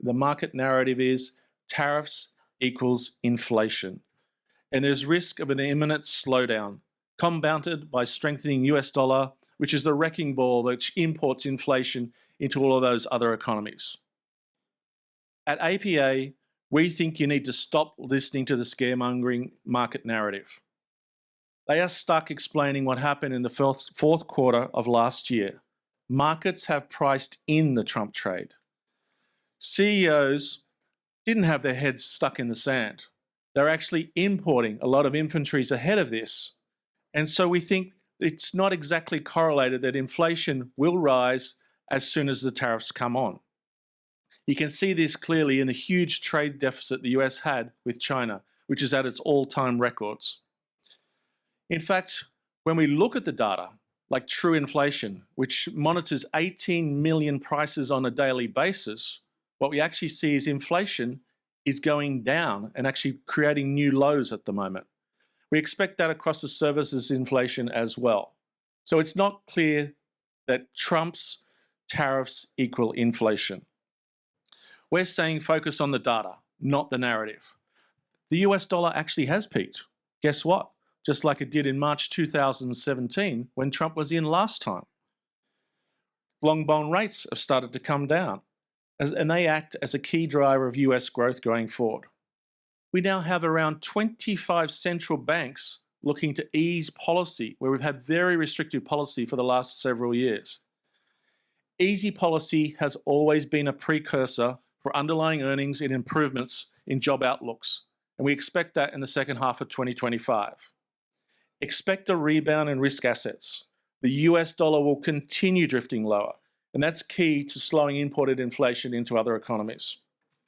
the market narrative is tariffs equals inflation. And there's risk of an imminent slowdown, compounded by strengthening US dollar, which is the wrecking ball that imports inflation into all of those other economies. At APA, we think you need to stop listening to the scaremongering market narrative. They are stuck explaining what happened in the fourth quarter of last year. Markets have priced in the Trump trade. CEOs didn't have their heads stuck in the sand. They're actually importing a lot of inventories ahead of this. And so we think it's not exactly correlated that inflation will rise as soon as the tariffs come on. You can see this clearly in the huge trade deficit the US had with China, which is at its all-time records. In fact, when we look at the data, like true inflation, which monitors 18 million prices on a daily basis, what we actually see is inflation is going down and actually creating new lows at the moment. We expect that across the services inflation as well. So it's not clear that Trump's tariffs equal inflation. We're saying focus on the data, not the narrative. The US dollar actually has peaked. Guess what? Just like it did in March 2017 when Trump was in last time. Long bond rates have started to come down, and they act as a key driver of US growth going forward. We now have around 25 central banks looking to ease policy, where we've had very restrictive policy for the last several years. Easy policy has always been a precursor for underlying earnings and improvements in job outlooks, and we expect that in the second half of 2025. Expect a rebound in risk assets. The US dollar will continue drifting lower, and that's key to slowing imported inflation into other economies.